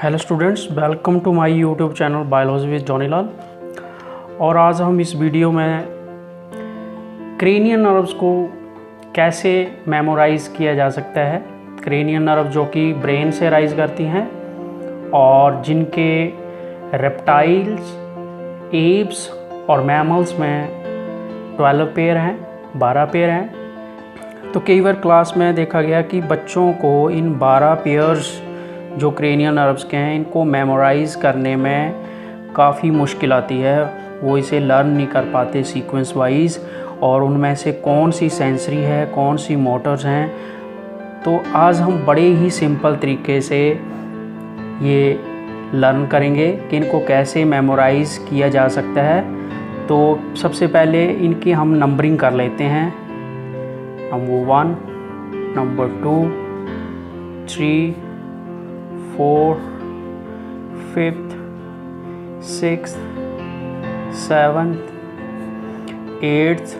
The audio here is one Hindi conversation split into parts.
Hello students, welcome to my YouTube channel biology with Johnny Lal. और आज हम इस वीडियो में क्रेनियल नर्व्स को कैसे मेमोराइज़ किया जा सकता है। क्रेनियल नर्व जो कि ब्रेन से राइज करती हैं और जिनके रेप्टाइल्स, एप्स और मैमल्स में 12 पेयर हैं, 12 पेयर हैं। तो कई बार क्लास में देखा गया कि बच्चों को इन 12 पेयर्स जो क्रेनियल नर्व्स के हैं इनको मेमोराइज़ करने में काफ़ी मुश्किल आती है। वो इसे लर्न नहीं कर पाते सीक्वेंस वाइज, और उनमें से कौन सी सेंसरी है, कौन सी मोटर्स हैं। तो आज हम बड़े ही सिंपल तरीके से ये लर्न करेंगे कि इनको कैसे मेमोराइज़ किया जा सकता है। तो सबसे पहले इनकी हम नंबरिंग कर लेते हैं। Number 1, number 2, 3, 4, 5th, 6th, 7th, 8th,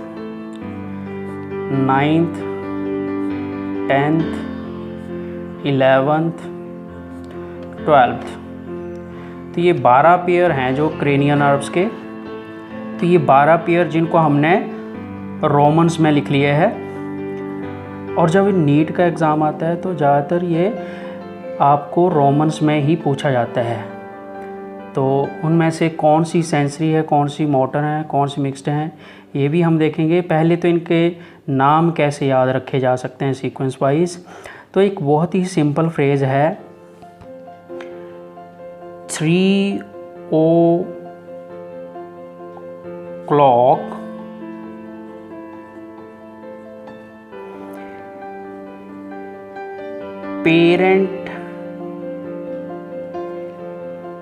9th, 10th, 11th, 12th। तो ये 12 पेयर हैं जो क्रेनियल नर्व्स के। तो ये 12 पेयर जिनको हमने रोमन्स में लिख लिए हैं। और जब नीट का एग्ज़ाम आता है तो ज़्यादातर ये आपको रोमन्स में ही पूछा जाता है। तो उनमें से कौन सी सेंसरी है, कौन सी मोटर है, कौन सी मिक्स्ड हैं, ये भी हम देखेंगे। पहले तो इनके नाम कैसे याद रखे जा सकते हैं सीक्वेंस वाइज। तो एक बहुत ही सिंपल फ्रेज़ है, 3 o'clock parent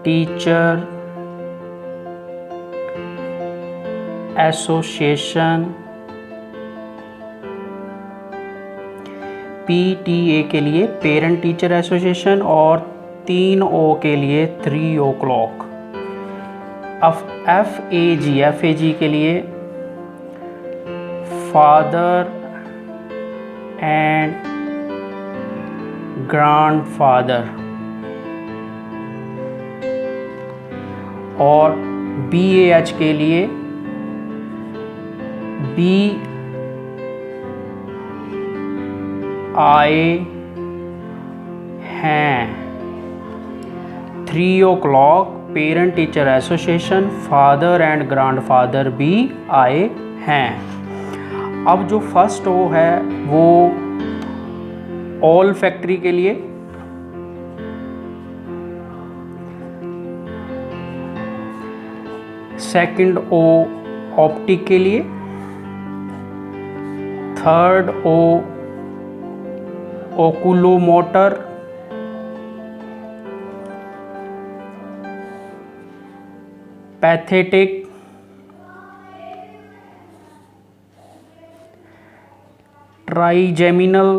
teacher association, PTA के लिए पेरेंट टीचर एसोसिएशन, और 3 O के लिए 3 o'clock। FAG के लिए फादर एंड ग्रैंडफादर, और BAH के लिए बी आए हैं। 3 o'clock parent teacher association, father and grandfather भी आए हैं। अब जो फर्स्ट O है वो ऑल फैक्ट्री के लिए, सेकंड O ऑप्टिक के लिए, third O oculomotor, pathetic, trigeminal,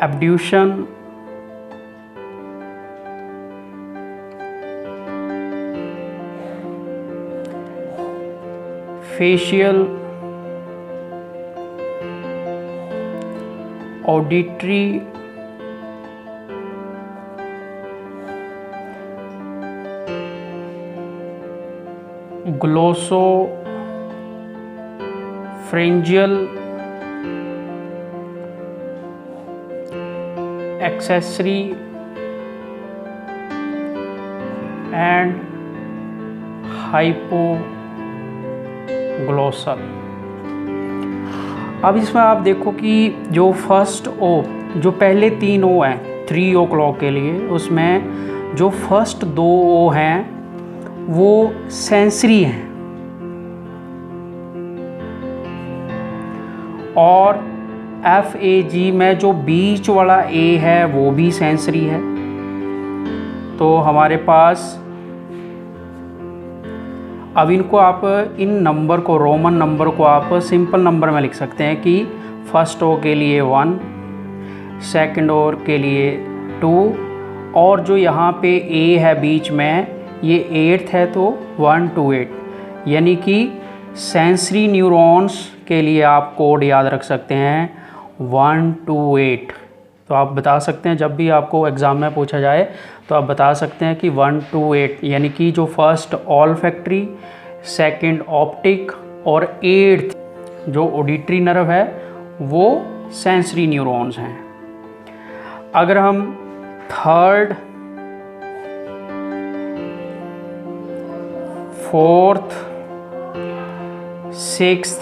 abduction, facial, auditory, glossopharyngeal, accessory and hypoglossal. अब इसमें आप देखो कि जो फर्स्ट O, जो पहले 3 O हैं 3 o'clock के लिए, उसमें जो फर्स्ट 2 O हैं वो सेंसरी हैं, और FAG में जो बीच वाला A है वो भी सेंसरी है। तो हमारे पास अब इनको आप इन नंबर को, रोमन नंबर को आप सिंपल नंबर में लिख सकते हैं कि फर्स्ट O के लिए 1, सेकंड O के लिए 2, और जो यहाँ पे A है बीच में ये 8th है तो 1 to 8, यानी कि सेंसरी न्यूरॉन्स के लिए आप कोड याद रख सकते हैं 1 to 8। तो आप बता सकते हैं जब भी आपको एग्ज़ाम में पूछा जाए तो आप बता सकते हैं कि 1 to 8, यानी कि जो फर्स्ट ऑल्फैक्टरी, सेकंड ऑप्टिक और 8th जो ऑडिटरी नर्व है वो सेंसरी न्यूरॉन्स हैं। अगर हम थर्ड, फोर्थ, सिक्स्थ,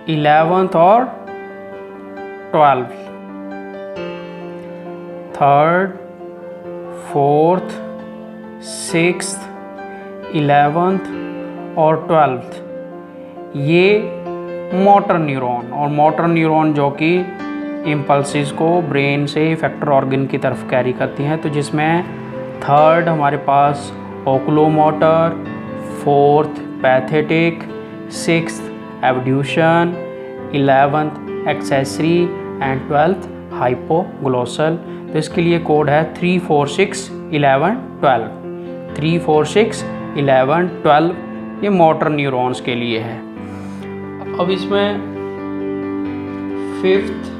11th और 12th, third, fourth, sixth, 11th और 12th, ये मोटर न्यूरॉन, और मोटर न्यूरॉन जो कि इम्पल्सिस को ब्रेन से इफेक्टर ऑर्गन की तरफ कैरी करती हैं। तो जिसमें थर्ड हमारे पास oculomotor, fourth pathetic, sixth abduction, 11th accessory and 12th hypoglossal. तो इसके लिए कोड है 3, 4, 6, 11, 12। 3, 4, 6, 11, 12 ये मोटर न्यूरॉन्स के लिए है। अब इसमें 5th,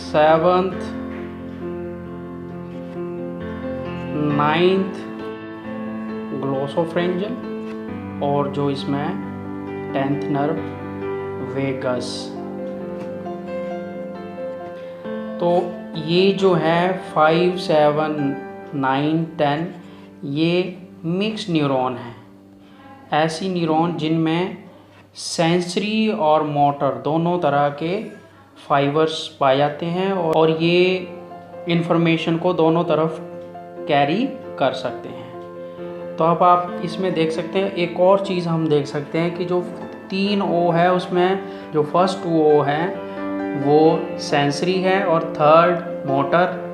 7th, 9th ग्लोसोफ्रेंजियल और जो इसमें 10th नर्व वेगस। तो ये जो है 5, 7, 9, 10 ये मिक्स न्यूरॉन है। ऐसी न्यूरॉन जिनमें सेंसरी और मोटर दोनों तरह के फाइबर्स पाए जाते हैं और ये इंफॉर्मेशन को दोनों तरफ कैरी कर सकते हैं। तो अब आप इसमें देख सकते हैं एक और चीज़ हम देख सकते हैं कि जो 3 O है उसमें जो फर्स्ट 2 O है वो सेंसरी है और थर्ड मोटर,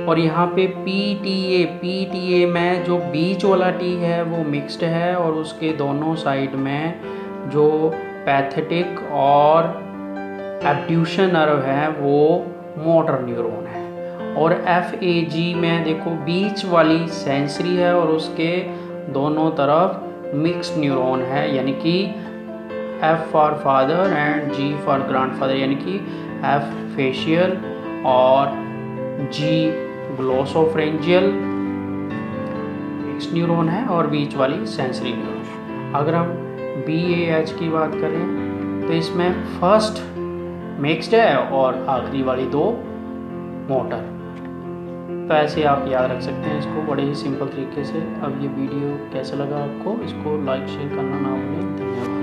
और यहाँ पे PTA में जो बीच वाला T है वो मिक्स्ड है और उसके दोनों साइड में जो पैथेटिक और एब्ड्यूशन नर्व है वो मोटर न्यूरॉन है। और FAG में देखो बीच वाली सेंसरी है और उसके दोनों तरफ मिक्स्ड न्यूरॉन है, यानी कि F for father and G for grandfather, यानी कि F फेशियल और G ग्लोसोफ्रेंजियल मिक्स्ड न्यूरॉन है और बीच वाली सेंसरी न्यूरॉन। अगर हम BAH की बात करें तो इसमें फर्स्ट मिक्स्ड है और आखिरी वाली 2 मोटर। तो ऐसे आप याद रख सकते हैं इसको बड़े ही सिंपल तरीके से। अब ये वीडियो कैसा लगा आपको, इसको लाइक शेयर करना ना भूलें। धन्यवाद।